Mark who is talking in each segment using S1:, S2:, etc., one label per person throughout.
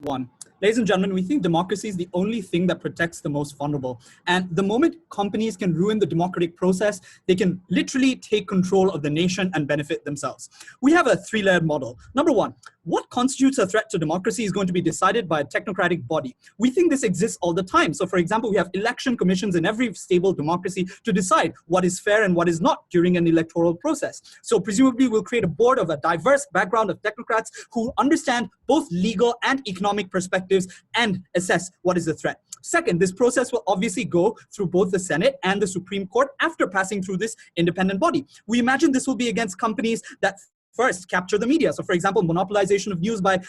S1: One. Ladies and gentlemen, we think democracy is the only thing that protects the most vulnerable. And the moment companies can ruin the democratic process, they can literally take control of the nation and benefit themselves. We have a three-layered model. Number one, what constitutes a threat to democracy is going to be decided by a technocratic body. We think this exists all the time. So for example, we have election commissions in every stable democracy to decide what is fair and what is not during an electoral process. So presumably we'll create a board of a diverse background of technocrats who understand both legal and economic perspectives and assess what is the threat. Second, this process will obviously go through both the Senate and the Supreme Court after passing through this independent body. We imagine this will be against companies that first capture the media. So for example, monopolization of news by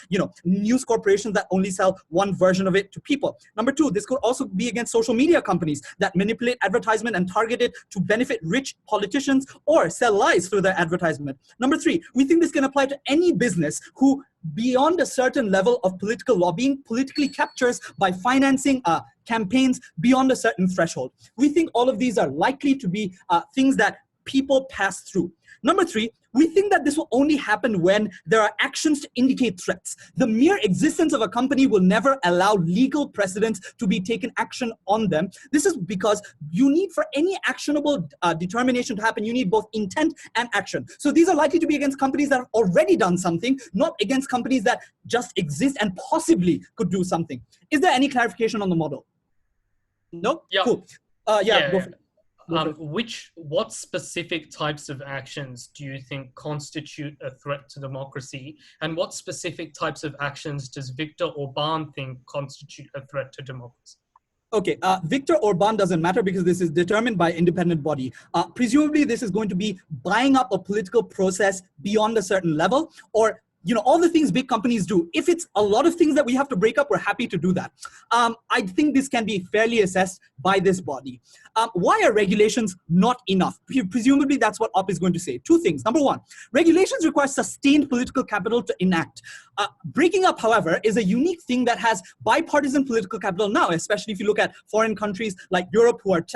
S1: news corporations that only sell one version of it to people. Number two, this could also be against social media companies that manipulate advertisement and target it to benefit rich politicians or sell lies through their advertisement. Number three, we think this can apply to any business who, beyond a certain level of political lobbying, politically captures by financing campaigns beyond a certain threshold. We think all of these are likely to be things that people pass through. Number three, we think that this will only happen when there are actions to indicate threats. The mere existence of a company will never allow legal precedents to be taken action on them. This is because you need, for any actionable determination to happen, you need both intent and action. So these are likely to be against companies that have already done something, not against companies that just exist and possibly could do something. Is there any clarification on the model? No?
S2: Yeah.
S1: Cool. Yeah, go for it.
S2: What specific types of actions do you think constitute a threat to democracy? And what specific types of actions does Viktor Orban think constitute a threat to democracy?
S1: Okay, Viktor Orban doesn't matter because this is determined by independent body. Presumably, this is going to be buying up a political process beyond a certain level, or all the things big companies do. If it's a lot of things that we have to break up, we're happy to do that. I think this can be fairly assessed by this body. Why are regulations not enough? Presumably, that's what OP is going to say. Two things. Number one, regulations require sustained political capital to enact. Breaking up, however, is a unique thing that has bipartisan political capital now, especially if you look at foreign countries like Europe who are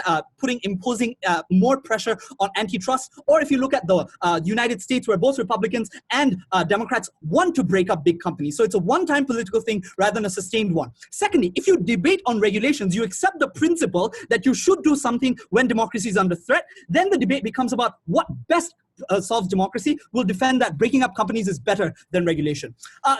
S1: imposing more pressure on antitrust, or if you look at the United States where both Republicans and Democrats want to break up big companies. So it's a one-time political thing rather than a sustained one. Secondly, if you debate on regulations, you accept the principle that you should do something when democracy is under threat, then the debate becomes about what best solves democracy. We'll defend that breaking up companies is better than regulation.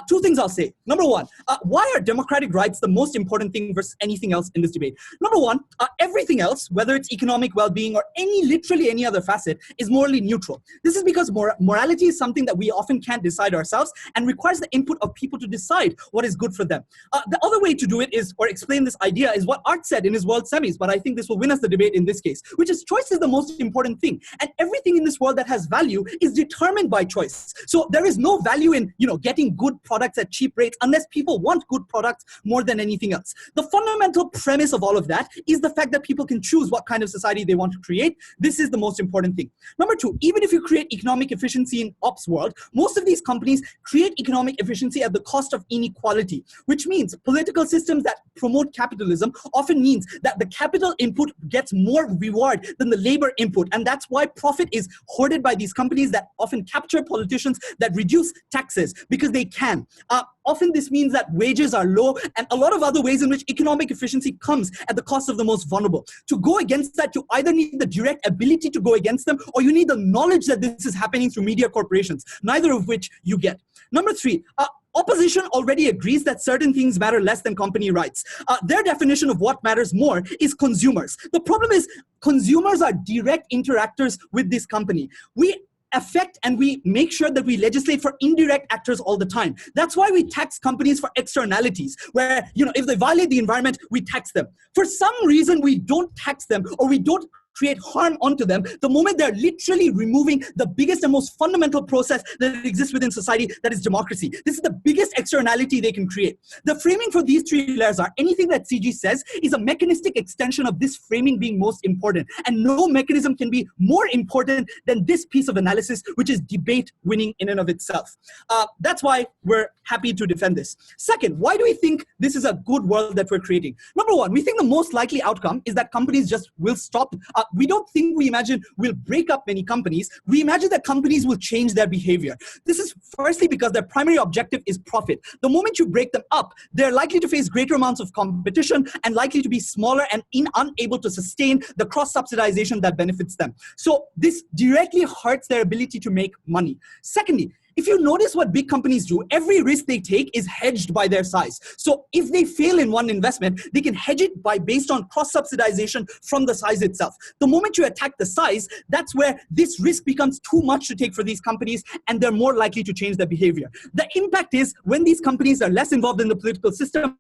S1: Two things I'll say. Number one, why are democratic rights the most important thing versus anything else in this debate? Number one, everything else, whether it's economic well-being or literally any other facet, is morally neutral. This is because morality is something that we often can't decide ourselves and requires the input of people to decide what is good for them. The other way to do it is, or explain this idea, is what Art said in his World Semis, but I think this will win us the debate in this case, which is choice is the most important thing. And everything in this world that has value is determined by choice. So there is no value in getting good products at cheap rates unless people want good products more than anything else. The fundamental premise of all of that is the fact that people can choose what kind of society they want to create. This is the most important thing. Number two, even if you create economic efficiency in ops world, most of these companies create economic efficiency at the cost of inequality, which means political systems that promote capitalism often means that the capital input gets more reward than the labor input. And that's why profit is hoarded by these companies that often capture politicians that reduce taxes because they can. Often this means that wages are low and a lot of other ways in which economic efficiency comes at the cost of the most vulnerable. To go against that, you either need the direct ability to go against them or you need the knowledge that this is happening through media corporations, neither of which you get. Number three, opposition already agrees that certain things matter less than company rights. Their definition of what matters more is consumers. The problem is consumers are direct interactors with this company. We affect and we make sure that we legislate for indirect actors all the time. That's why we tax companies for externalities, where if they violate the environment, we tax them. For some reason, we don't tax them or we don't create harm onto them the moment they're literally removing the biggest and most fundamental process that exists within society, that is democracy. This is the biggest externality they can create. The framing for these three layers are anything that CG says is a mechanistic extension of this framing being most important. And no mechanism can be more important than this piece of analysis, which is debate winning in and of itself. That's why we're happy to defend this. Second, why do we think this is a good world that we're creating? Number one, we think the most likely outcome is that companies just will stop we don't think we imagine we'll break up many companies. We imagine that companies will change their behavior. This is firstly because their primary objective is profit. The moment you break them up, they're likely to face greater amounts of competition and likely to be smaller and unable to sustain the cross-subsidization that benefits them. So this directly hurts their ability to make money. Secondly, if you notice what big companies do, every risk they take is hedged by their size. So if they fail in one investment, they can hedge it based on cross-subsidization from the size itself. The moment you attack the size, that's where this risk becomes too much to take for these companies, and they're more likely to change their behavior. The impact is when these companies are less involved in the political system,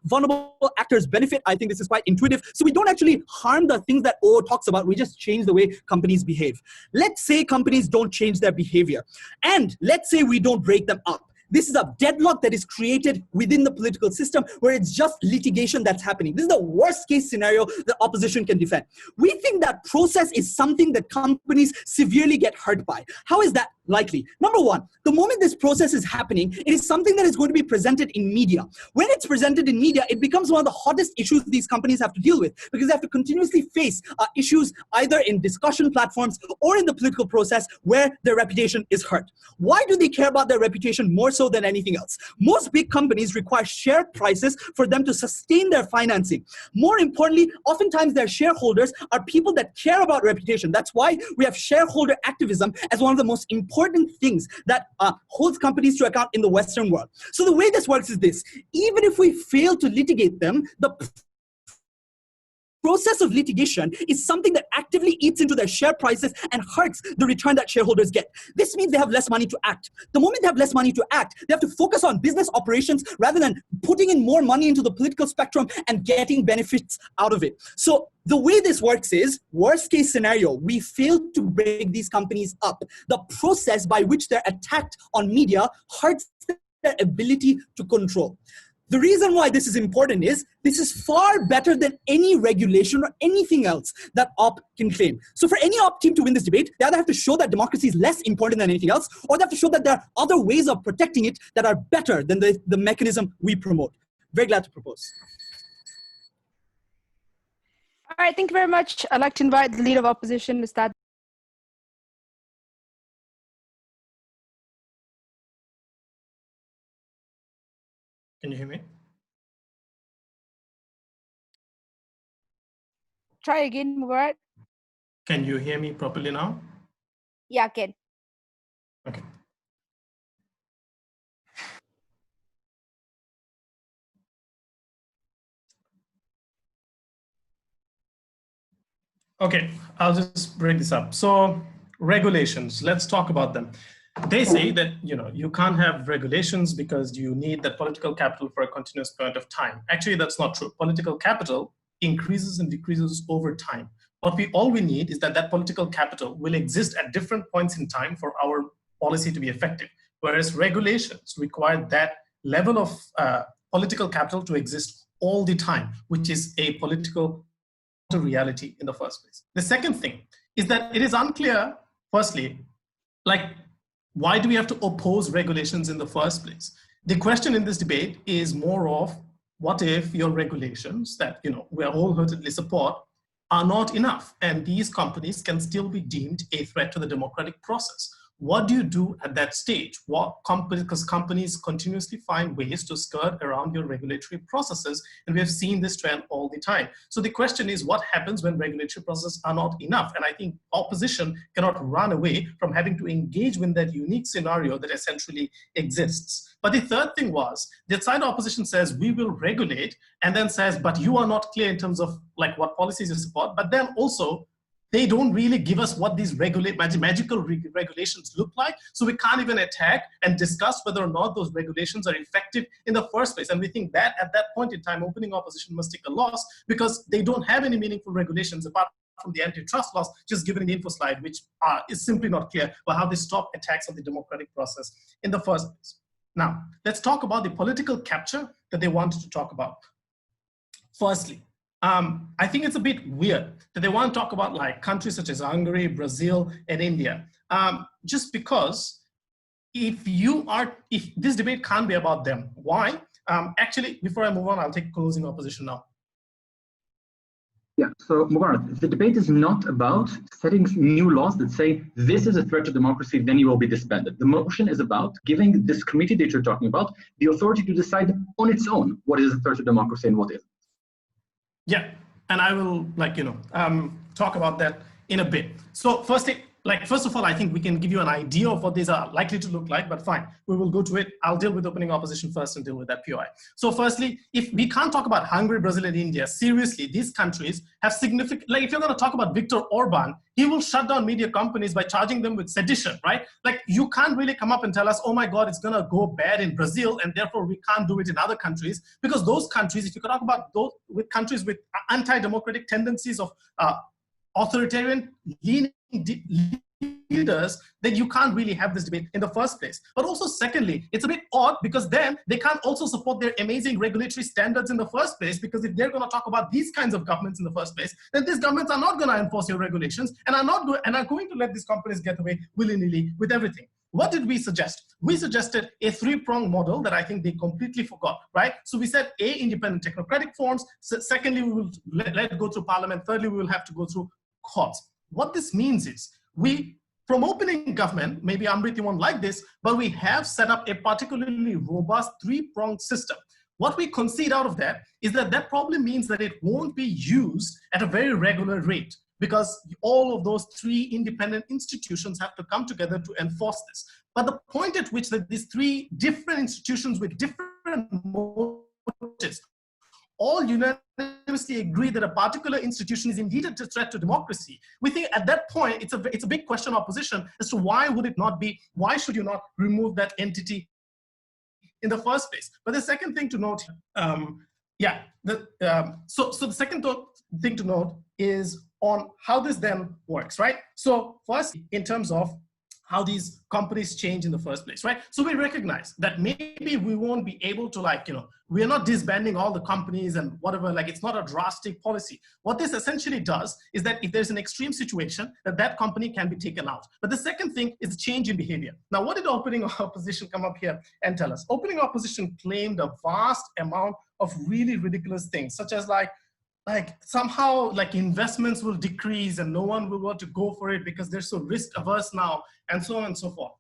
S1: vulnerable actors benefit. I think this is quite intuitive. So we don't actually harm the things that O talks about. We just change the way companies behave. Let's say companies don't change their behavior. And let's say we don't break them up. This is a deadlock that is created within the political system where it's just litigation that's happening. This is the worst case scenario the opposition can defend. We think that process is something that companies severely get hurt by. How is that likely? Number one, the moment this process is happening, it is something that is going to be presented in media. When it's presented in media, it becomes one of the hottest issues these companies have to deal with because they have to continuously face issues either in discussion platforms or in the political process where their reputation is hurt. Why do they care about their reputation more so than anything else? Most big companies require share prices for them to sustain their financing. More importantly, oftentimes their shareholders are people that care about reputation. That's why we have shareholder activism as one of the most important things that holds companies to account in the Western world. So the way this works is this: even if we fail to litigate them, the process of litigation is something that actively eats into their share prices and hurts the return that shareholders get. This means they have less money to act. The moment they have less money to act, they have to focus on business operations rather than putting in more money into the political spectrum and getting benefits out of it. So the way this works is, worst case scenario, we fail to break these companies up. The process by which they're attacked on media hurts their ability to control. The reason why this is important is this is far better than any regulation or anything else that OP can claim. So for any OP team to win this debate, they either have to show that democracy is less important than anything else, or they have to show that there are other ways of protecting it that are better than the mechanism we promote. Very glad to propose.
S3: All right, thank you very much. I'd like to invite the Leader of Opposition, Mr.
S4: Can you hear me?
S3: Try again, Mubarak.
S4: Can you hear me properly now?
S3: Yeah, I can.
S4: Okay. Okay, I'll just break this up. So regulations, let's talk about them. They say that you can't have regulations because you need that political capital for a continuous period of time. Actually, that's not true. Political capital increases and decreases over time. All we need is that political capital will exist at different points in time for our policy to be effective. Whereas regulations require that level of political capital to exist all the time, which is a political reality in the first place. The second thing is that it is unclear, firstly, why do we have to oppose regulations in the first place? The question in this debate is more of, what if your regulations that we wholeheartedly support are not enough, and these companies can still be deemed a threat to the democratic process? What do you do at that stage? Because companies continuously find ways to skirt around your regulatory processes, and we have seen this trend all the time. So the question is, what happens when regulatory processes are not enough? And I think opposition cannot run away from having to engage with that unique scenario that essentially exists. But the third thing was, the side opposition says, we will regulate, and then says, but you are not clear in terms of what policies you support, but then also, they don't really give us what these magical regulations look like. So we can't even attack and discuss whether or not those regulations are effective in the first place. And we think that at that point in time, opening opposition must take a loss because they don't have any meaningful regulations apart from the antitrust laws, just given in the info slide, which is simply not clear about how they stop attacks on the democratic process in the first place. Now, let's talk about the political capture that they wanted to talk about. Firstly, I think it's a bit weird that they want to talk about countries such as Hungary, Brazil, and India. Just because if this debate can't be about them. Why? Actually, before I move on, I'll take closing opposition now.
S5: Yeah, so Mubarak, the debate is not about setting new laws that say this is a threat to democracy, then you will be disbanded. The motion is about giving this committee that you're talking about the authority to decide on its own what is a threat to democracy and what isn't.
S4: Yeah, and I will talk about that in a bit. So first of all, I think we can give you an idea of what these are likely to look like, but fine, we will go to it. I'll deal with opening opposition first and deal with that POI. So firstly, if we can't talk about Hungary, Brazil, and India, seriously, these countries have significant, like if you're gonna talk about Viktor Orban, he will shut down media companies by charging them with sedition, right? Like you can't really come up and tell us, oh my God, it's gonna go bad in Brazil and therefore we can't do it in other countries, because those countries, if you could talk about those with countries with anti-democratic tendencies of authoritarian leaning leaders, then you can't really have this debate in the first place. But also secondly, it's a bit odd because then they can't also support their amazing regulatory standards in the first place, because if they're going to talk about these kinds of governments in the first place, then these governments are not going to enforce your regulations and are going to let these companies get away willy-nilly with everything. What did we suggest? We suggested a three-pronged model that I think they completely forgot, right? So we said A, independent technocratic forms. Secondly, we will let it go through parliament. Thirdly, we will have to go through courts. What this means is from opening government, maybe Amrit, you won't like this, but we have set up a particularly robust three-pronged system. What we concede out of that is that that probably means that it won't be used at a very regular rate, because all of those three independent institutions have to come together to enforce this. But the point at which that these three different institutions with different motives all unanimously agree that a particular institution is indeed a threat to democracy, we think at that point it's a big question of opposition as to why would it not be, why should you not remove that entity in the first place? But the second thing to note, so the second thing to note is on how this then works, right? So first, in terms of how these companies change in the first place, right? So we recognize that maybe we won't be able to we are not disbanding all the companies and whatever, it's not a drastic policy. What this essentially does is that if there's an extreme situation, that company can be taken out. But the second thing is change in behavior. Now, what did opening opposition come up here and tell us? Opening opposition claimed a vast amount of really ridiculous things, such as somehow investments will decrease and no one will want to go for it because they're so risk averse now, and so on and so forth.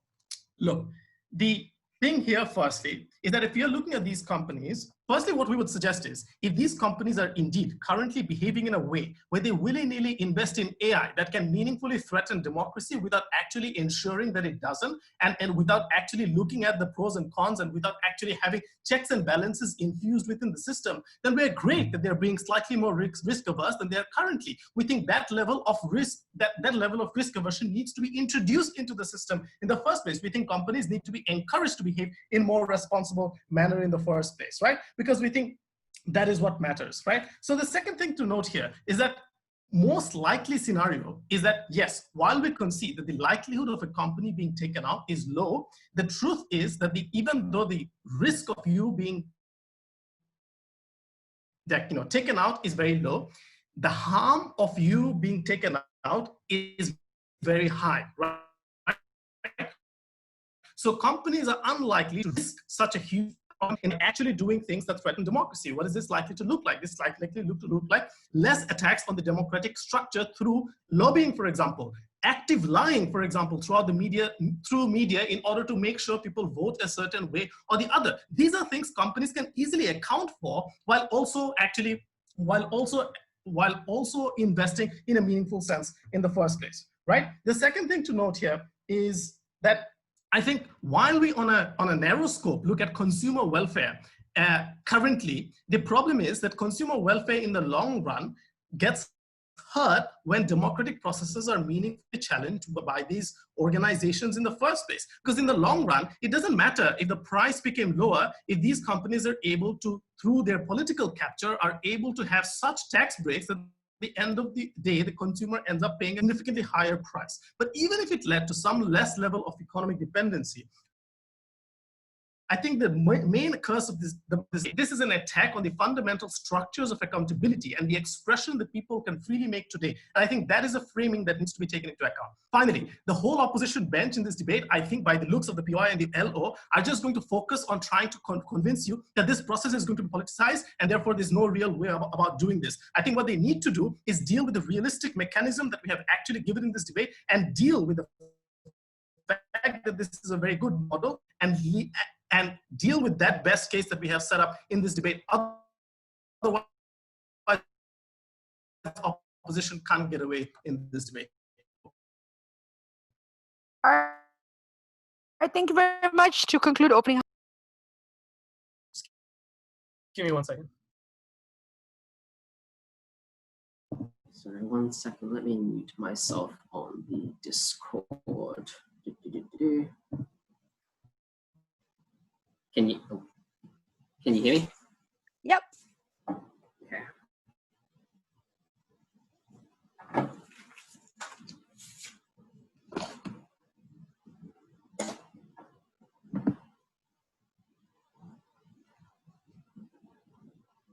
S4: Look, the thing here firstly is that if you're looking at these companies, firstly what we would suggest is if these companies are indeed currently behaving in a way where they willy-nilly invest in AI that can meaningfully threaten democracy without actually ensuring that it doesn't, and without actually looking at the pros and cons, and without actually having checks and balances infused within the system, then we're great that they're being slightly more risk averse than they are currently. We think that level of risk, that level of risk aversion needs to be introduced into the system in the first place. We think companies need to be encouraged to behave in more responsible manner in the first place, right? Because we think that is what matters, right? So the second thing to note here is that most likely scenario is that, yes, while we concede that the likelihood of a company being taken out is low, the truth is that even though the risk of you being taken out is very low, the harm of you being taken out is very high, right? So companies are unlikely to risk such a huge in actually doing things that threaten democracy. What is this likely to look like? This is likely to look like less attacks on the democratic structure through lobbying, for example, active lying, for example, throughout the media, in order to make sure people vote a certain way or the other. These are things companies can easily account for while also investing in a meaningful sense in the first place, right? The second thing to note here is that I think while we on a narrow scope look at consumer welfare, currently the problem is that consumer welfare in the long run gets hurt when democratic processes are meaningfully challenged by these organizations in the first place. Because in the long run, it doesn't matter if the price became lower, if these companies are able to, through their political capture, are able to have such tax breaks that the end of the day, the consumer ends up paying a significantly higher price. But even if it led to some less level of economic dependency, I think the main curse of this is an attack on the fundamental structures of accountability and the expression that people can freely make today. And I think that is a framing that needs to be taken into account. Finally, the whole opposition bench in this debate, I think by the looks of the POI and the LO, are just going to focus on trying to convince you that this process is going to be politicized and therefore there's no real way about doing this. I think what they need to do is deal with the realistic mechanism that we have actually given in this debate and deal with the fact that this is a very good model and deal with that best case that we have set up in this debate. Otherwise, opposition can't get away in this debate.
S3: All right, thank you very much. To conclude opening.
S2: Give me 1 second.
S6: Sorry, 1 second. Let me mute myself on the Discord. Can you hear me?
S3: Yep.
S6: Okay.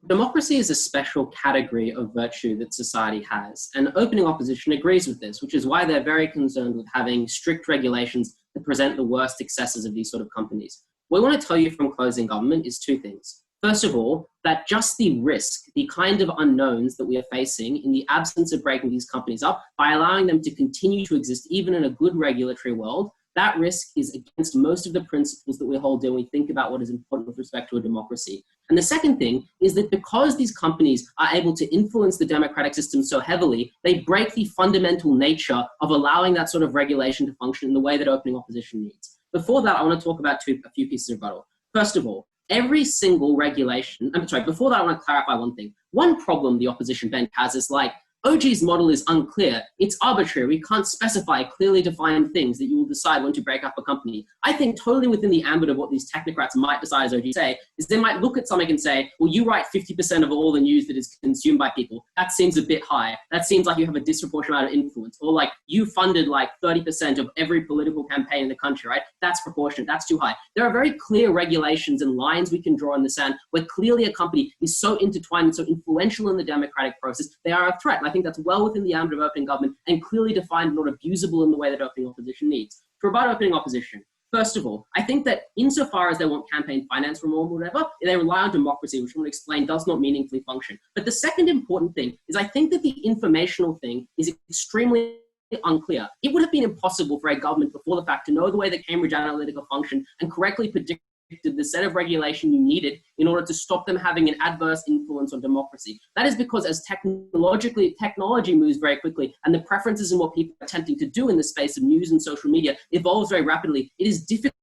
S6: Democracy is a special category of virtue that society has, and opening opposition agrees with this, which is why they're very concerned with having strict regulations that present the worst excesses of these sort of companies. What I want to tell you from closing government is two things. First of all, that just the risk, the kind of unknowns that we are facing in the absence of breaking these companies up by allowing them to continue to exist even in a good regulatory world, that risk is against most of the principles that we hold dear when we think about what is important with respect to a democracy. And the second thing is that because these companies are able to influence the democratic system so heavily, they break the fundamental nature of allowing that sort of regulation to function in the way that opening opposition needs. Before that, I want to talk about a few pieces of rebuttal. First of all, every single regulation, before that, I want to clarify one thing. One problem the opposition bench has is like, OG's model is unclear. It's arbitrary. We can't specify clearly defined things that you will decide when to break up a company. I think totally within the ambit of what these technocrats might decide, as OG say, is they might look at something and say, well, you write 50% of all the news that is consumed by people. That seems a bit high. That seems like you have a disproportionate amount of influence. Or like you funded like 30% of every political campaign in the country, right? That's proportionate. That's too high. There are very clear regulations and lines we can draw in the sand where clearly a company is so intertwined and so influential in the democratic process, they are a threat. And I think that's well within the ambit of opening government and clearly defined, not abusable in the way that opening opposition needs. To rebut opening opposition, first of all, I think that insofar as they want campaign finance reform or whatever, they rely on democracy, which I want to explain does not meaningfully function. But the second important thing is I think that the informational thing is extremely unclear. It would have been impossible for a government before the fact to know the way that Cambridge Analytica functioned and correctly predict the set of regulation you needed in order to stop them having an adverse influence on democracy. That is because as technology moves very quickly and the preferences in what people are attempting to do in the space of news and social media evolves very rapidly, it is difficult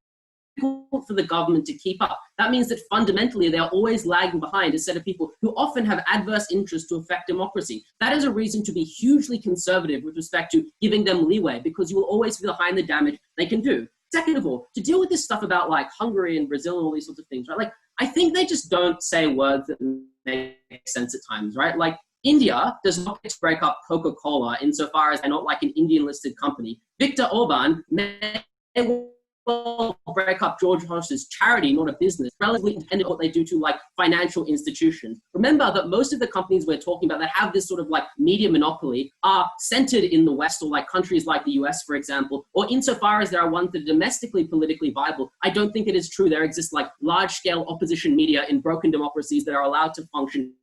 S6: for the government to keep up. That means that fundamentally they are always lagging behind a set of people who often have adverse interests to affect democracy. That is a reason to be hugely conservative with respect to giving them leeway, because you will always be behind the damage they can do. Second of all, to deal with this stuff about like Hungary and Brazil and all these sorts of things, right? Like, I think they just don't say words that make sense at times, right? Like, India does not get to break up Coca-Cola insofar as they're not like an Indian listed company. Viktor Orban may well break up George Soros's charity, not a business, relatively independent of what they do to like financial institutions. Remember that most of the companies we're talking about that have this sort of like media monopoly are centered in the West or like countries like the US, for example, or insofar as there are ones that are domestically politically viable. I don't think it is true there exists like large scale opposition media in broken democracies that are allowed to function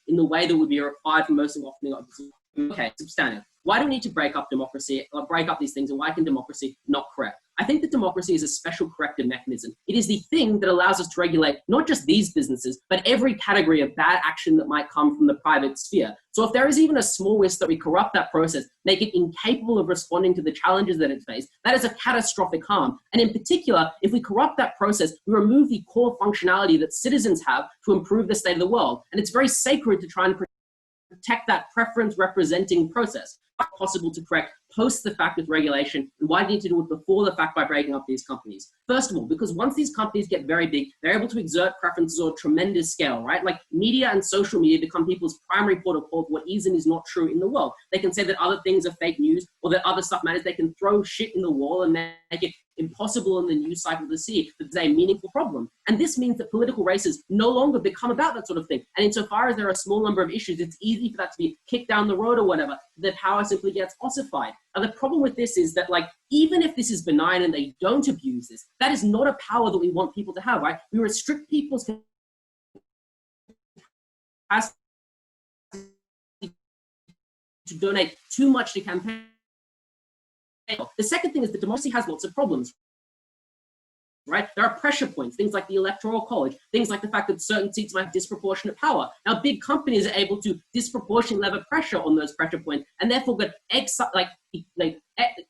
S6: in the way that would be required for most of the opposition. Okay, substantive. Why do we need to break up democracy, or break up these things, and why can democracy not correct? I think that democracy is a special corrective mechanism. It is the thing that allows us to regulate not just these businesses, but every category of bad action that might come from the private sphere. So if there is even a small risk that we corrupt that process, make it incapable of responding to the challenges that it faces, that is a catastrophic harm. And in particular, if we corrupt that process, we remove the core functionality that citizens have to improve the state of the world. And it's very sacred to try and protect that preference representing process. possible to correct post the fact with regulation, and why do you need to do it before the fact by breaking up these companies? First of all, because once these companies get very big, they're able to exert preferences on a tremendous scale, right? Like media and social media become people's primary port of call for what is and is not true in the world. They can say that other things are fake news or that other stuff matters. They can throw shit in the wall and make it impossible in the news cycle to see that there's a meaningful problem. And this means that political races no longer become about that sort of thing. And insofar as there are a small number of issues, it's easy for that to be kicked down the road or whatever, that power simply gets ossified. And the problem with this is that, like, even if this is benign and they don't abuse this, that is not a power that we want people to have, right? We restrict people's capacity to donate too much to campaign. The second thing is that democracy has lots of problems, right? There are pressure points, things like the electoral college, things like the fact that certain seats might have disproportionate power. Now, big companies are able to disproportionately lever pressure on those pressure points and therefore get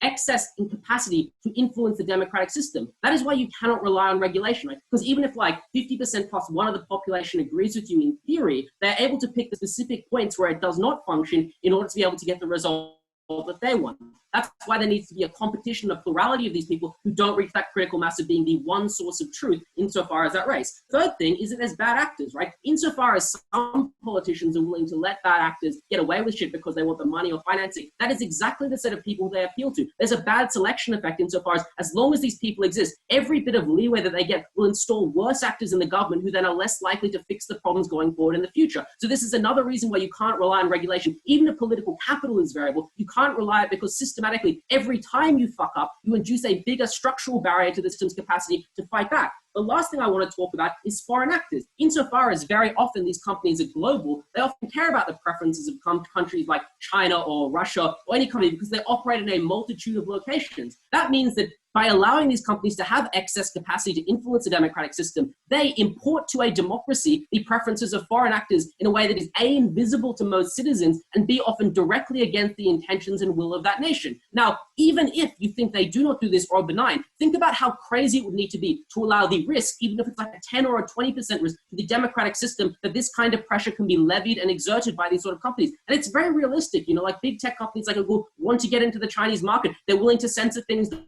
S6: excess in capacity to influence the democratic system. That is why you cannot rely on regulation, right? Because even if like 50% plus one of the population agrees with you in theory, they're able to pick the specific points where it does not function in order to be able to get the result that they want. That's why there needs to be a competition, a plurality of these people who don't reach that critical mass of being the one source of truth insofar as that race. Third thing is that there's bad actors, right? Insofar as some politicians are willing to let bad actors get away with shit because they want the money or financing, that is exactly the set of people they appeal to. There's a bad selection effect insofar as long as these people exist, every bit of leeway that they get will install worse actors in the government who then are less likely to fix the problems going forward in the future. So this is another reason why you can't rely on regulation. Even if political capital is variable, you can't rely on it because systematically, every time you fuck up, you induce a bigger structural barrier to the system's capacity to fight back. The last thing I want to talk about is foreign actors. Insofar as very often these companies are global, they often care about the preferences of countries like China or Russia or any country because they operate in a multitude of locations. That means that by allowing these companies to have excess capacity to influence the democratic system, they import to a democracy the preferences of foreign actors in a way that is A, invisible to most citizens, and B, often directly against the intentions and will of that nation. Now, even if you think they do not do this or are benign, think about how crazy it would need to be to allow the risk, even if it's like a 10 or a 20% risk to the democratic system, that this kind of pressure can be levied and exerted by these sort of companies. And it's very realistic, like big tech companies like Google want to get into the Chinese market. They're willing to censor things that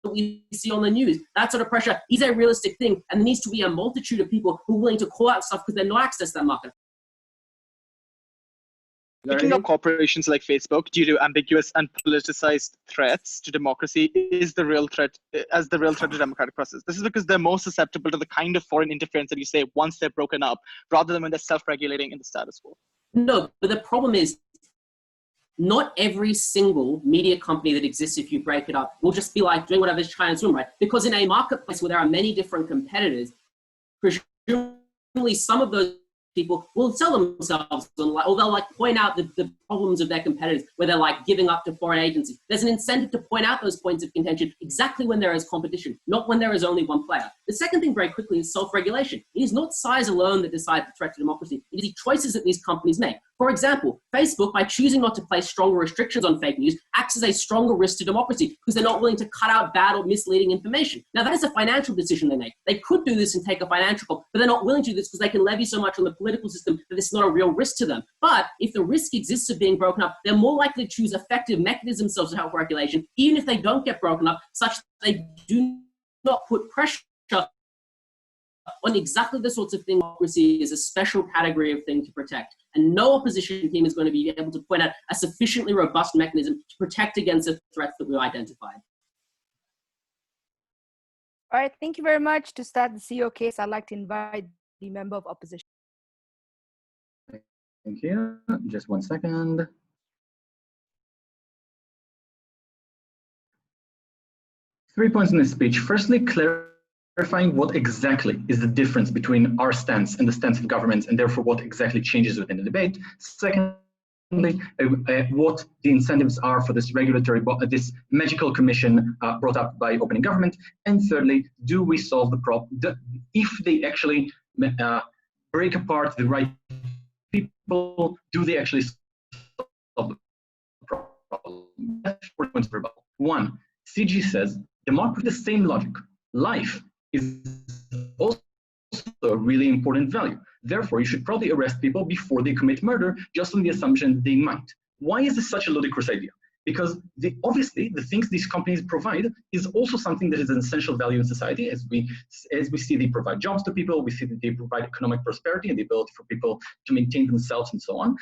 S6: we see on the news. That sort of pressure is a realistic thing, and there needs to be a multitude of people who are willing to call out stuff because they're not access that market.
S7: Picking up corporations like Facebook due to ambiguous and politicized threats to democracy is the real threat to democratic process. This is because they're more susceptible to the kind of foreign interference that you say once they're broken up, rather than when they're self-regulating in the status quo.
S6: No, but the problem is not every single media company that exists, if you break it up, will just be like doing whatever China's doing, right? Because in a marketplace where there are many different competitors, presumably some of those people will sell themselves or they'll point out the problems of their competitors where they're giving up to foreign agencies. There's an incentive to point out those points of contention exactly when there is competition, not when there is only one player. The second thing very quickly is self-regulation. It is not size alone that decides the threat to democracy. It is the choices that these companies make. For example, Facebook, by choosing not to place stronger restrictions on fake news, acts as a stronger risk to democracy because they're not willing to cut out bad or misleading information. Now, that is a financial decision they make. They could do this and take a financial call, but they're not willing to do this because they can levy so much on the political system that this is not a real risk to them. But if the risk exists of being broken up, they're more likely to choose effective mechanisms of self-regulation, even if they don't get broken up, such that they do not put pressure on exactly the sorts of thing democracy is a special category of thing to protect. And no opposition team is going to be able to point out a sufficiently robust mechanism to protect against the threats that we identified.
S3: All right, thank you very much. To start the CEO case, I'd like to invite the member of opposition.
S5: Thank you. Just 1 second. Three points in this speech. Firstly, clarifying what exactly is the difference between our stance and the stance of governments, and therefore what exactly changes within the debate. Secondly, what the incentives are for this regulatory, this magical commission brought up by opening government. And thirdly, do we solve the problem? If they actually break apart the right people, do they actually solve the problem? That's 4 points of rebuttal. One, CG says, democracy is the same logic. Life is also a really important value. Therefore, you should probably arrest people before they commit murder, just on the assumption they might. Why is this such a ludicrous idea? because obviously the things these companies provide is also something that is an essential value in society. As we see, they provide jobs to people, we see that they provide economic prosperity and the ability for people to maintain themselves and so on.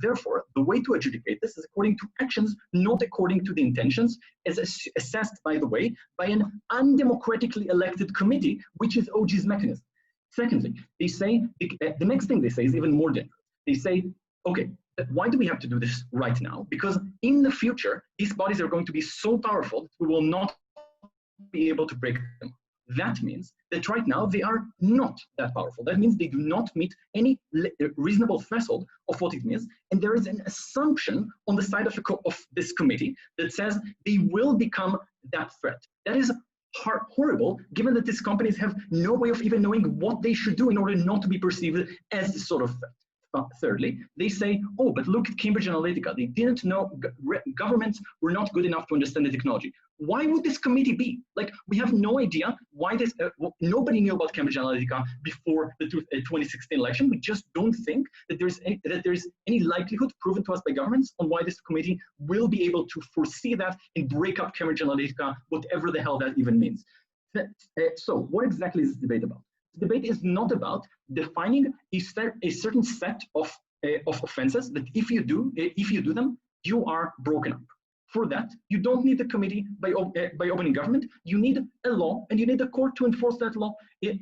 S5: Therefore, the way to adjudicate this is according to actions, not according to the intentions, as assessed, by the way, by an undemocratically elected committee, which is OG's mechanism. Secondly, they say, the next thing they say is even more dangerous. They say, okay, why do we have to do this right now? Because in the future, these bodies are going to be so powerful that we will not be able to break them. That means that right now they are not that powerful. That means they do not meet any reasonable threshold of what it means. And there is an assumption on the side of this committee that says they will become that threat. That is horrible, given that these companies have no way of even knowing what they should do in order not to be perceived as this sort of threat. Thirdly, they say, oh, but look at Cambridge Analytica. They didn't know, governments were not good enough to understand the technology. Why would this committee be? Like, we have no idea why this, nobody knew about Cambridge Analytica before the 2016 election. We just don't think that there's any likelihood proven to us by governments on why this committee will be able to foresee that and break up Cambridge Analytica, whatever the hell that even means. So what exactly is this debate about? The debate is not about defining a certain set of offenses that if you do them, you are broken up. For that, you don't need the committee by opening government. You need a law, and you need a court to enforce that law.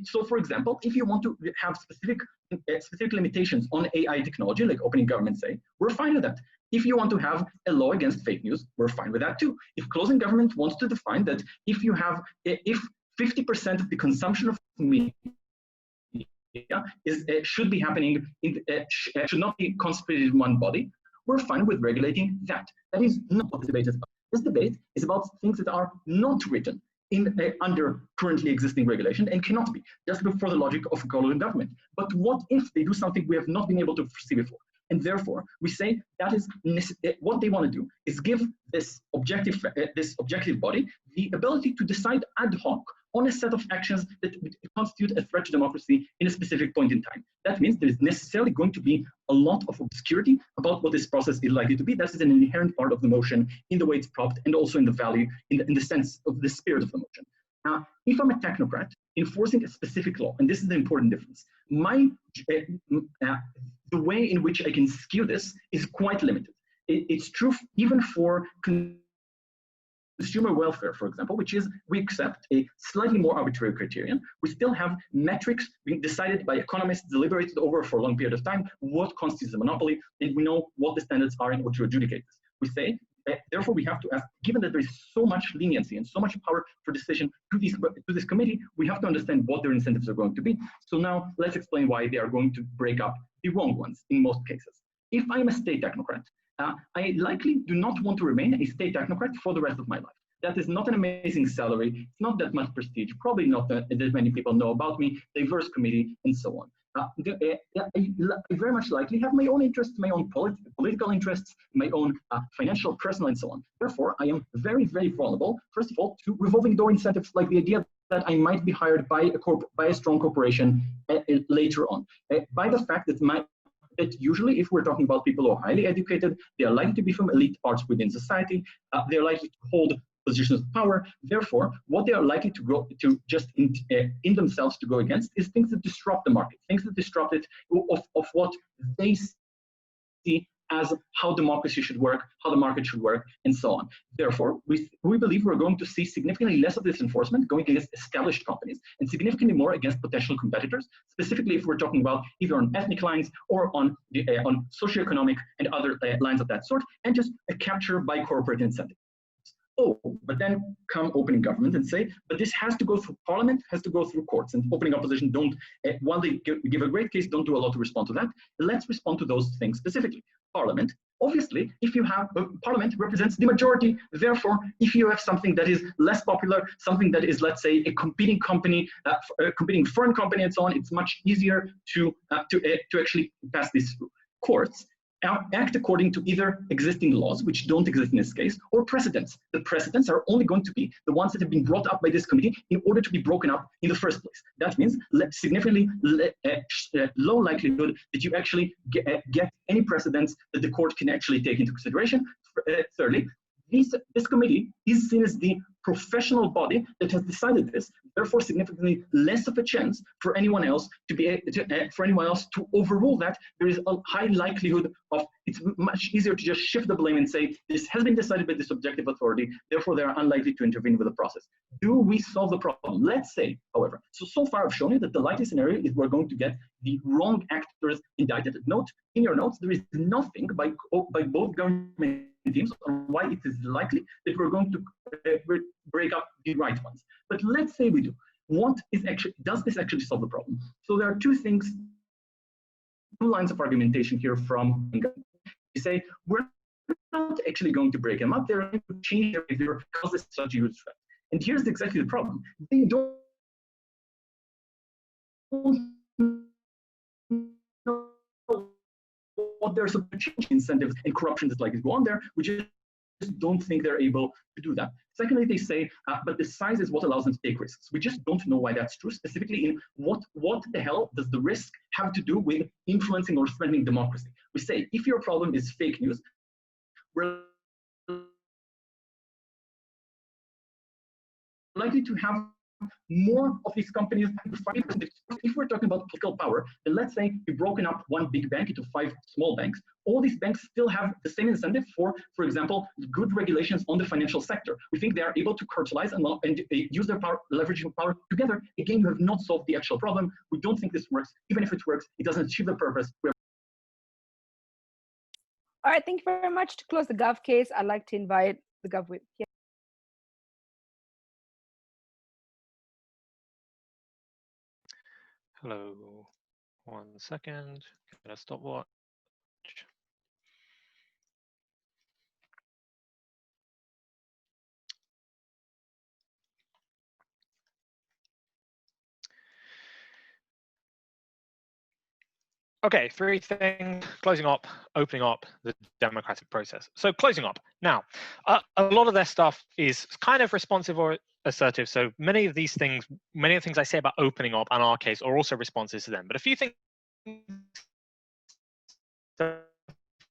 S5: So, for example, if you want to have specific limitations on AI technology, like opening government say, we're fine with that. If you want to have a law against fake news, we're fine with that too. If closing government wants to define that if 50% of the consumption of media should be happening should not be concentrated in one body, we're fine with regulating that. That is not what the debate is about. This debate is about things that are not written under currently existing regulation and cannot be, just before the logic of closing government. But what if they do something we have not been able to foresee before? And therefore, we say that is what they want to do is give this objective body the ability to decide ad hoc on a set of actions that constitute a threat to democracy in a specific point in time. That means there is necessarily going to be a lot of obscurity about what this process is likely to be. That is an inherent part of the motion in the way it's propped and also in the value, in the sense of the spirit of the motion. If I'm a technocrat enforcing a specific law, and this is the important difference, the way in which I can skew this is quite limited. It's true even for consumer welfare, for example, which is we accept a slightly more arbitrary criterion. We still have metrics being decided by economists, deliberated over for a long period of time, what constitutes a monopoly, and we know what the standards are in order to adjudicate this. We say, therefore, we have to ask, given that there is so much leniency and so much power for decision to this committee, we have to understand what their incentives are going to be. So now let's explain why they are going to break up the wrong ones in most cases. If I'm a state technocrat, I likely do not want to remain a state technocrat for the rest of my life. That is not an amazing salary. It's not that much prestige. Probably not that many people know about me, diverse committee, and so on. I very much likely have my own interests, my own political interests, my own financial, personal, and so on. Therefore, I am very, very vulnerable, first of all, to revolving door incentives, like the idea that I might be hired by a strong corporation later on. By the fact that usually, if we're talking about people who are highly educated, they are likely to be from elite parts within society. They are likely to hold positions of power. Therefore, what they are likely to go to just in themselves to go against is things that disrupt the market, things that disrupt it of what they see as how democracy should work, how the market should work, and so on. Therefore, we believe we're going to see significantly less of this enforcement going against established companies and significantly more against potential competitors, specifically if we're talking about either on ethnic lines or on socioeconomic and other lines of that sort, and just a capture by corporate incentives. Oh, but then come opening government and say, but this has to go through parliament, has to go through courts, and opening opposition don't, while they give a great case, don't do a lot to respond to that. Let's respond to those things specifically. Parliament, obviously, if you have, parliament represents the majority. Therefore, if you have something that is less popular, something that is, let's say, a competing company, competing foreign company and so on, it's much easier to actually pass this through. Courts act according to either existing laws, which don't exist in this case, or precedents. The precedents are only going to be the ones that have been brought up by this committee in order to be broken up in the first place. That means significantly low likelihood that you actually get any precedents that the court can actually take into consideration. Thirdly, This committee is seen as the professional body that has decided this, therefore significantly less of a chance for anyone else to overrule that. There is a high likelihood of, it's much easier to just shift the blame and say, this has been decided by this objective authority, therefore they are unlikely to intervene with the process. Do we solve the problem? Let's say, however, so far I've shown you that the likely scenario is we're going to get the wrong actors indicted. Note, in your notes, there is nothing by both government teams on why it is likely that we're going to break up the right ones. But let's say we do. Does this actually solve the problem? So there are two lines of argumentation here from you say, we're not actually going to break them up, they're going to change their behavior because it's such a huge threat. And here's exactly the problem. They don't know what there's a change incentives and corruption that's likely to go on there, which is don't think they're able to do that. Secondly, they say, but the size is what allows them to take risks. We just don't know why that's true, specifically in what the hell does the risk have to do with influencing or threatening democracy? We say, if your problem is fake news, we're likely to have more of these companies. If we're talking about political power, then let's say we've broken up one big bank into 5 small banks. All these banks still have the same incentive for example, good regulations on the financial sector. We think they are able to cartelize and use their power, leveraging power together. Again, we have not solved the actual problem. We don't think this works. Even if it works, it doesn't achieve the purpose.
S3: All right, thank you very much. To close the Gov case, I'd like to invite the Gov whip. Yeah.
S8: Hello, 1 second, get a stopwatch. Okay, 3 things: closing up, opening up the democratic process. So closing up. Now, a lot of their stuff is kind of responsive or assertive. So many of the things I say about opening up in our case are also responses to them. But a few things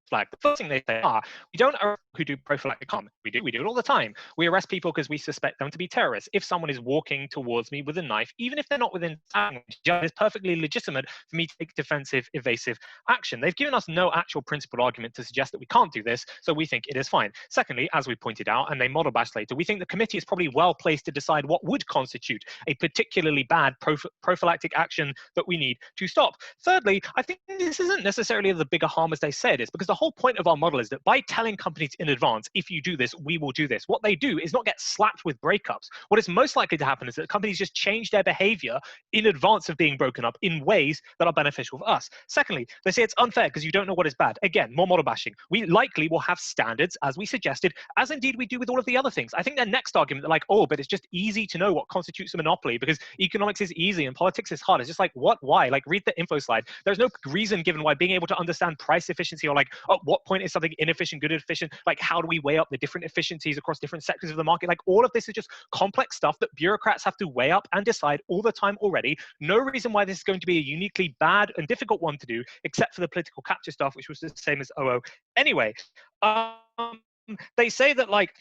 S8: flag. The first thing they say are, we don't arrest who do prophylactic harm. We do it all the time. We arrest people because we suspect them to be terrorists. If someone is walking towards me with a knife, even if they're not within range, it's perfectly legitimate for me to take defensive, evasive action. They've given us no actual principled argument to suggest that we can't do this, so we think it is fine. Secondly, as we pointed out, and they model bash later, we think the committee is probably well placed to decide what would constitute a particularly bad prophylactic action that we need to stop. Thirdly, I think this isn't necessarily the bigger harm as they say it is, because the whole point of our model is that by telling companies in advance, if you do this, we will do this, what they do is not get slapped with breakups. What is most likely to happen is that companies just change their behavior in advance of being broken up in ways that are beneficial for us. Secondly, they say it's unfair because you don't know what is bad. Again, more model bashing. We likely will have standards, as we suggested, as indeed we do with all of the other things. I think their next argument, they're like, oh, but it's just easy to know what constitutes a monopoly because economics is easy and politics is hard. It's just like, what? Why? Like, read the info slide. There's no reason given why being able to understand price efficiency, or like, at what point is something inefficient, good, efficient? Like, how do we weigh up the different efficiencies across different sectors of the market? Like, all of this is just complex stuff that bureaucrats have to weigh up and decide all the time already. No reason why this is going to be a uniquely bad and difficult one to do, except for the political capture stuff, which was the same as OO. Anyway, they say that, like,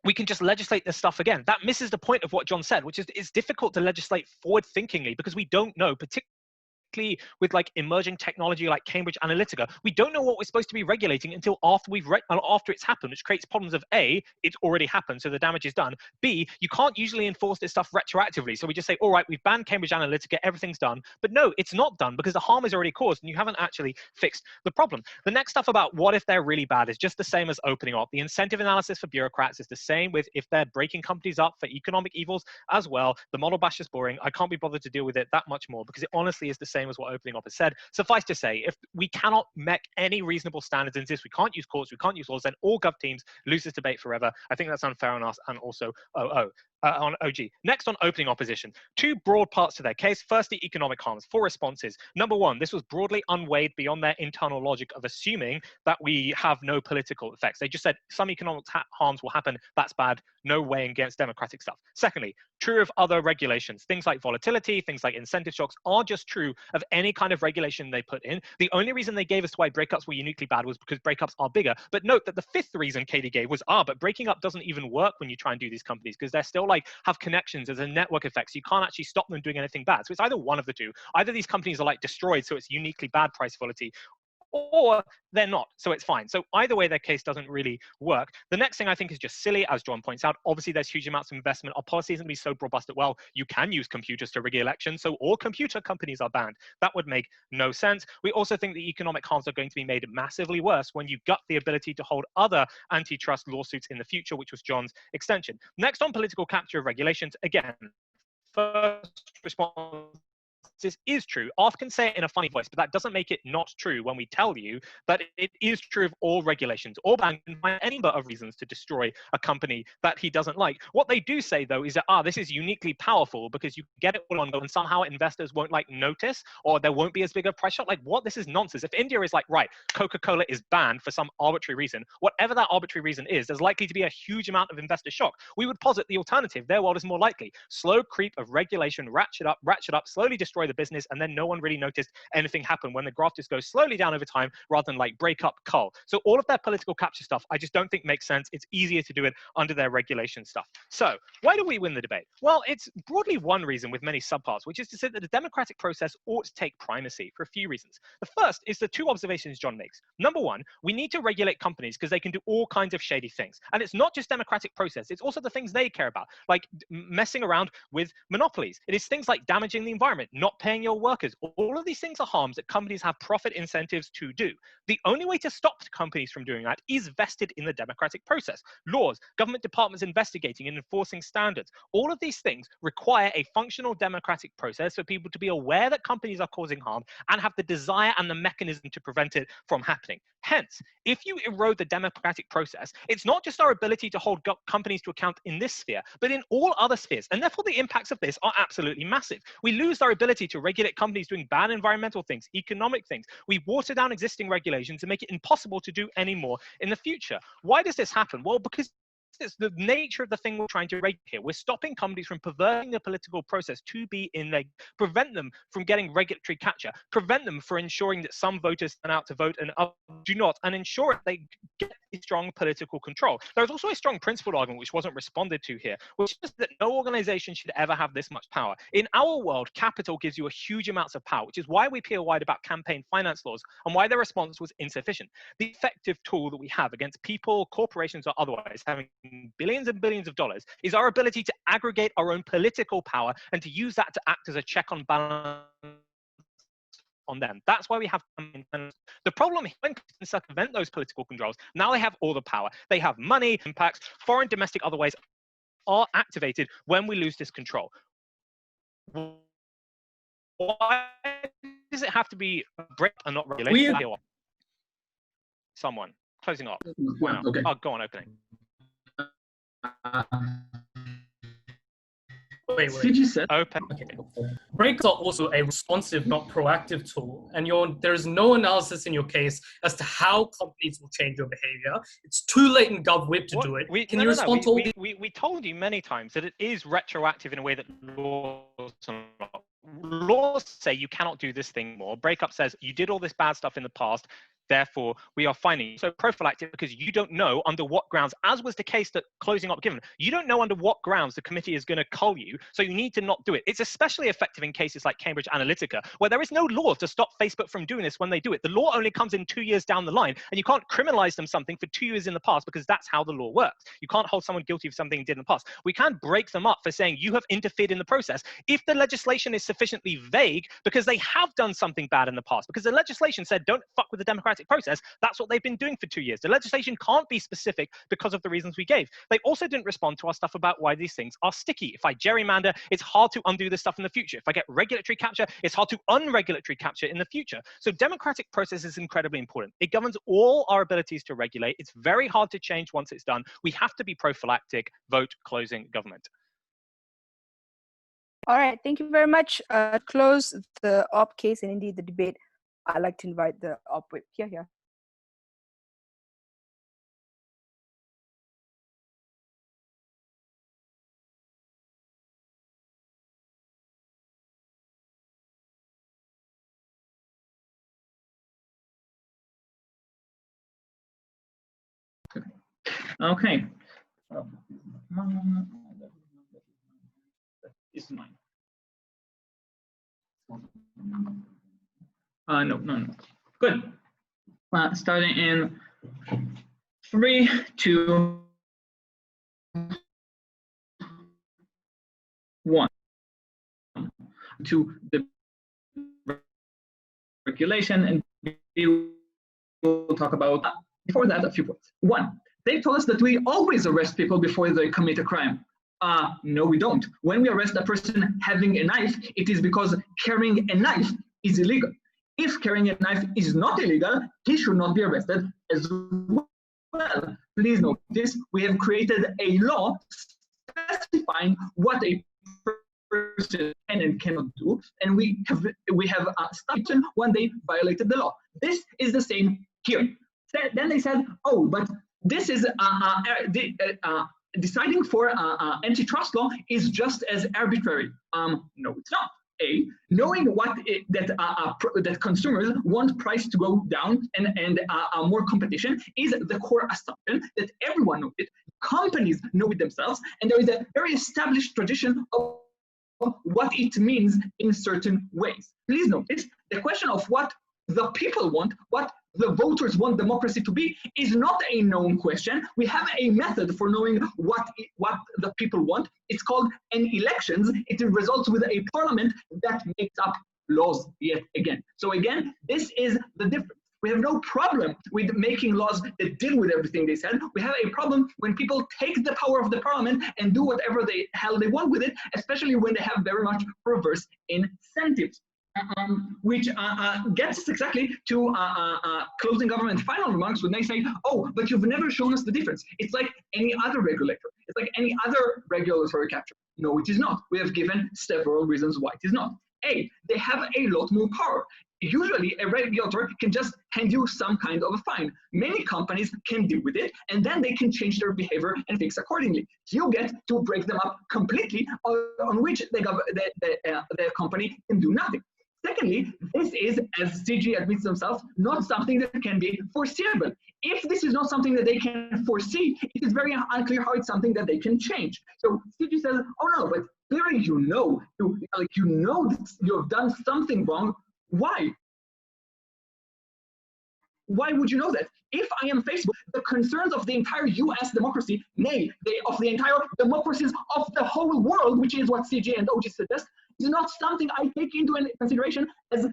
S8: we can just legislate this stuff again. That misses the point of what John said, which is it's difficult to legislate forward-thinkingly because we don't know, particularly with like emerging technology like Cambridge Analytica, we don't know what we're supposed to be regulating until after after it's happened, which creates problems of A, it's already happened, so the damage is done. B, you can't usually enforce this stuff retroactively. So we just say, all right, we've banned Cambridge Analytica, everything's done. But no, it's not done because the harm is already caused and you haven't actually fixed the problem. The next stuff about what if they're really bad is just the same as opening up. The incentive analysis for bureaucrats is the same with if they're breaking companies up for economic evils as well. The model bash is boring. I can't be bothered to deal with it that much more because it honestly is the same as what opening up has said. Suffice to say, if we cannot make any reasonable standards in this, we can't use courts, we can't use laws, then all gov teams lose this debate forever. I think that's unfair on us and also OO. on OG. Next, on opening opposition. Two broad parts to their case. Firstly, economic harms. 4 responses. Number one, this was broadly unweighed beyond their internal logic of assuming that we have no political effects. They just said some economic harms will happen. That's bad. No weighing against democratic stuff. Secondly, true of other regulations. Things like volatility, things like incentive shocks are just true of any kind of regulation they put in. The only reason they gave us why breakups were uniquely bad was because breakups are bigger. But note that the 5th reason Katie gave was, but breaking up doesn't even work when you try and do these companies because they're still like have connections as a network effect. So you can't actually stop them doing anything bad. So it's either one of the two. Either these companies are like destroyed, so it's uniquely bad price volatility, or they're not, so it's fine. So either way, their case doesn't really work. The next thing I think is just silly, as John points out. Obviously, there's huge amounts of investment. Our policy isn't going to be so robust that, well, you can use computers to rig elections, so all computer companies are banned. That would make no sense. We also think the economic harms are going to be made massively worse when you gut the ability to hold other antitrust lawsuits in the future, which was John's extension. Next, on political capture of regulations, again, first response, this is true. Arthur can say it in a funny voice, but that doesn't make it not true when we tell you that it is true of all regulations. All banks can find any number of reasons to destroy a company that he doesn't like. What they do say, though, is that, this is uniquely powerful because you get it all on go and somehow investors won't like notice, or there won't be as big a pressure. Like, what? This is nonsense. If India is like, right, Coca-Cola is banned for some arbitrary reason, whatever that arbitrary reason is, there's likely to be a huge amount of investor shock. We would posit the alternative. Their world is more likely. Slow creep of regulation, ratchet up, slowly destroy the business, and then no one really noticed anything happen when the graph just goes slowly down over time rather than like break up cull. So all of their political capture stuff, I just don't think makes sense. It's easier to do it under their regulation stuff. So why do we win the debate? Well, it's broadly one reason with many subparts, which is to say that the democratic process ought to take primacy for a few reasons. The first is the 2 observations John makes. Number one, we need to regulate companies because they can do all kinds of shady things. And it's not just democratic process, it's also the things they care about, like messing around with monopolies. It is things like damaging the environment, not paying your workers. All of these things are harms that companies have profit incentives to do. The only way to stop companies from doing that is vested in the democratic process. Laws, government departments investigating and enforcing standards. All of these things require a functional democratic process for people to be aware that companies are causing harm and have the desire and the mechanism to prevent it from happening. Hence, if you erode the democratic process, it's not just our ability to hold companies to account in this sphere, but in all other spheres. And therefore, the impacts of this are absolutely massive. We lose our ability to regulate companies doing bad environmental things, economic things. We water down existing regulations and make it impossible to do any more in the future. Why does this happen? Well, because it's the nature of the thing we're trying to regulate here. We're stopping companies from perverting the political process to be in there, prevent them from getting regulatory capture, prevent them from ensuring that some voters turn out to vote and others do not, and ensure that they get a strong political control. There's also a strong principled argument which wasn't responded to here, which is that no organization should ever have this much power. In our world, capital gives you a huge amounts of power, which is why we peel wide about campaign finance laws and why their response was insufficient. The effective tool that we have against people, corporations, or otherwise having billions and billions of dollars is our ability to aggregate our own political power and to use that to act as a check on balance on them. That's why we have the problem when companies circumvent those political controls. Now they have all the power. They have money, impacts, foreign, domestic, otherwise are activated when we lose this control. Why does it have to be a break and not regulation? Someone closing up.
S5: Okay.
S8: Oh, go on, opening.
S2: Wait.
S5: CG said.
S8: Open.
S2: Okay. Breaks are also a responsive, not proactive tool, and there's no analysis in your case as to how companies will change your behavior. It's too late in GovWhip to do it. Can you respond to all these?
S8: We told you many times that it is retroactive in a way that laws say you cannot do this thing more. Breakup says you did all this bad stuff in the past. Therefore, we are finding you. So prophylactic because you don't know under what grounds, as was the case that closing up given, you don't know under what grounds the committee is going to cull you. So you need to not do it. It's especially effective in cases like Cambridge Analytica, where there is no law to stop Facebook from doing this when they do it. The law only comes in 2 years down the line, and you can't criminalize them something for 2 years in the past because that's how the law works. You can't hold someone guilty of something they did in the past. We can't break them up for saying you have interfered in the process if the legislation is sufficiently vague because they have done something bad in the past, because the legislation said don't fuck with the democratic process. That's what they've been doing for 2 years. The legislation can't be specific because of the reasons we gave. They also didn't respond to our stuff about why these things are sticky. If I gerrymander, it's hard to undo this stuff in the future. If I get regulatory capture, it's hard to unregulatory capture in the future. So democratic process is incredibly important. It governs all our abilities to regulate. It's very hard to change once it's done. We have to be prophylactic. Vote closing government.
S3: All right, thank you very much. Close the op case and indeed the debate. I'd like to invite the op whip. Here.
S5: Okay. Is mine. No. Good. Starting in 3, 2, 1. To the regulation, and we will talk about before that a few points. 1, they told us that we always arrest people before they commit a crime. No, we don't. When we arrest a person having a knife, it is because carrying a knife is illegal. If carrying a knife is not illegal, he should not be arrested as well. Please note this, we have created a law specifying what a person can and cannot do, and we have stopped when they violated the law. This is the same here. Then they said, oh, but this is deciding for antitrust law is just as arbitrary. No, it's not. Knowing what that consumers want price to go down and more competition is the core assumption that everyone knows it. Companies know it themselves, and there is a very established tradition of what it means in certain ways. Please notice the question of what the people want, what the voters want democracy to be, is not a known question. We have a method for knowing what the people want. It's called an elections. It results with a parliament that makes up laws yet again. So again, this is the difference. We have no problem with making laws that deal with everything they said. We have a problem when people take the power of the parliament and do whatever the hell they want with it, especially when they have very much perverse incentives. Which gets us exactly to closing government final remarks when they say, oh, but you've never shown us the difference. It's like any other regulator. It's like any other regulatory capture. No, it is not. We have given several reasons why it is not. A, they have a lot more power. Usually, a regulator can just hand you some kind of a fine. Many companies can deal with it, and then they can change their behavior and fix accordingly. You get to break them up completely, on which the company can do nothing. Secondly, this is, as CG admits themselves, not something that can be foreseeable. If this is not something that they can foresee, it is very unclear how it's something that they can change. So CG says, oh no, but clearly you know that you have done something wrong. Why? Why would you know that? If I am Facebook, the concerns of the entire US democracy, nay, of the entire democracies of the whole world, which is what CG and OG suggest, is not something I take into consideration as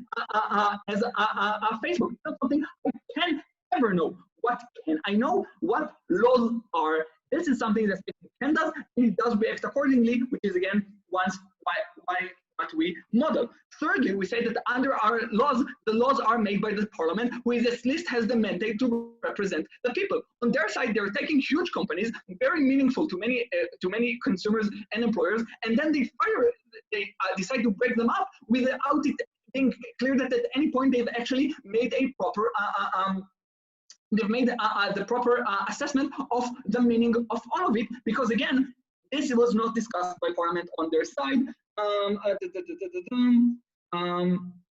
S5: Facebook. It's not something I can ever know. What can I know? What laws are? This is something that Facebook can does, and it does react accordingly, which is again once why what we model. Thirdly, we say that under our laws, the laws are made by the parliament, who is at least has the mandate to represent the people. On their side, they're taking huge companies, very meaningful to many consumers and employers, and then they decide to break them up without it being clear that at any point they've actually made a proper the proper assessment of the meaning of all of it, because again, this was not discussed by parliament on their side.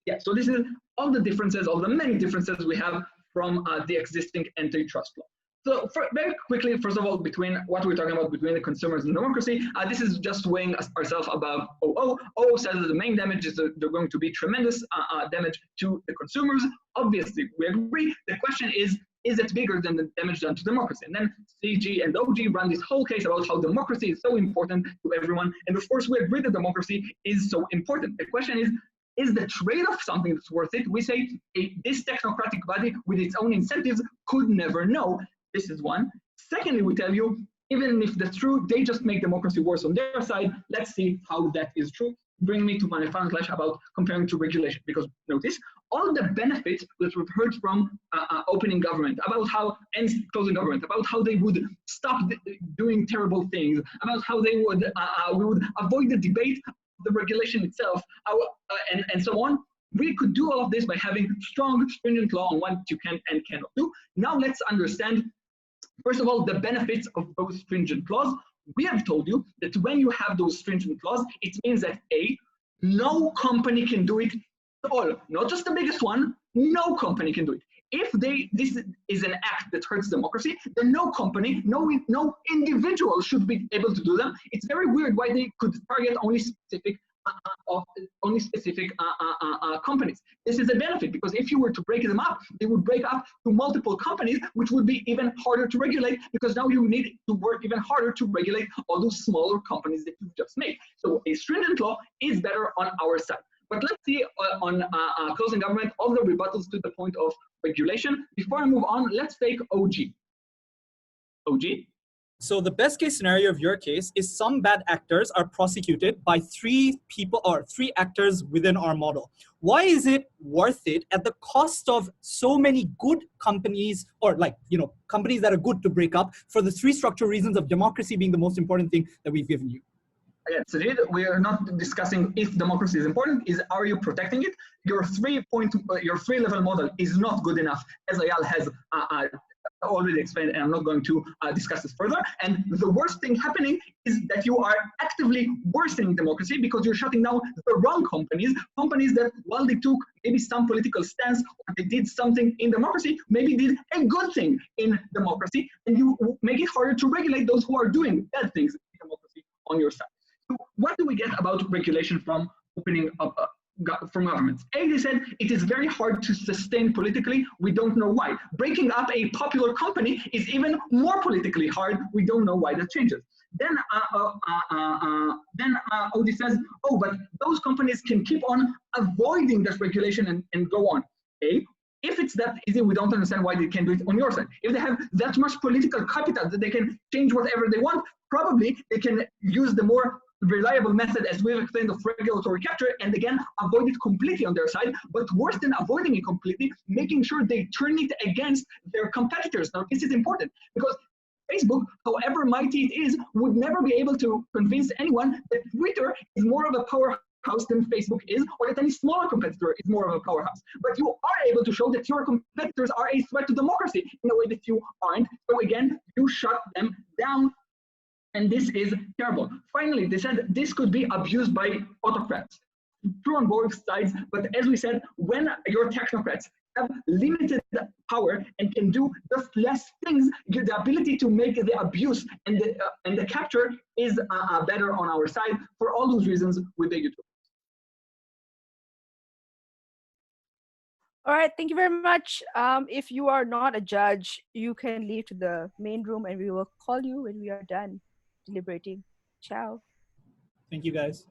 S5: Yeah, so this is all the differences, all the many differences we have from the existing antitrust law. So very quickly, first of all, between what we're talking about between the consumers and democracy, this is just weighing ourselves above OO. OO says that the main damage is that there's going to be tremendous damage to the consumers. Obviously, we agree. The question is it bigger than the damage done to democracy? And then CG and OG run this whole case about how democracy is so important to everyone. And of course, we agree that democracy is so important. The question is the trade-off something that's worth it? We say this technocratic body with its own incentives could never know. This is one. Secondly, we tell you, even if that's true, they just make democracy worse on their side. Let's see how that is true. Bring me to my final clash about comparing to regulation, because notice all the benefits that we've heard from opening government, about how, and closing government, about how they would stop doing terrible things, about how they would we would avoid the debate. the regulation itself, and so on. We could do all of this by having strong, stringent law on what you can and cannot do. Now let's understand, first of all, the benefits of those stringent laws. We have told you that when you have those stringent laws, it means that A, no company can do it at all, not just the biggest one, no company can do it. If this is an act that hurts democracy, then no company, no individual should be able to do them. It's very weird why they could target only specific companies. This is a benefit, because if you were to break them up, they would break up to multiple companies, which would be even harder to regulate, because now you need to work even harder to regulate all those smaller companies that you've just made. So a stringent law is better on our side. But let's see on closing government all the rebuttals to the point of regulation. Before I move on, let's take OG. OG?
S1: So the best case scenario of your case is some bad actors are prosecuted by 3 people or 3 actors within our model. Why is it worth it at the cost of so many good companies, or companies that are good to break up, for the 3 structural reasons of democracy being the most important thing that we've given you?
S5: Yes, we are not discussing if democracy is important, are you protecting it? Your 3-level model is not good enough, as Eyal has already explained, and I'm not going to discuss this further. And the worst thing happening is that you are actively worsening democracy, because you're shutting down the wrong companies that, while they took maybe some political stance, or they did something in democracy, maybe did a good thing in democracy, and you make it harder to regulate those who are doing bad things in democracy on your side. So what do we get about regulation from opening up from governments? A, they said it is very hard to sustain politically. We don't know why. Breaking up a popular company is even more politically hard. We don't know why that changes. Then Odi says, oh, but those companies can keep on avoiding this regulation and go on. A, if it's that easy, we don't understand why they can do it on your side. If they have that much political capital that they can change whatever they want, probably they can use the more reliable method, as we've explained, of regulatory capture, and again, avoid it completely on their side. But worse than avoiding it completely, making sure they turn it against their competitors. Now, this is important, because Facebook, however mighty it is, would never be able to convince anyone that Twitter is more of a powerhouse than Facebook is, or that any smaller competitor is more of a powerhouse. But you are able to show that your competitors are a threat to democracy in a way that you aren't. So again, you shut them down. And this is terrible. Finally, they said this could be abused by autocrats. True on both sides, but as we said, when your technocrats have limited power and can do just less things, the ability to make the abuse and the capture is better on our side. For all those reasons, we beg you to.
S3: All right, thank you very much. If you are not a judge, you can leave to the main room and we will call you when we are done deliberating. Ciao.
S1: Thank you, guys.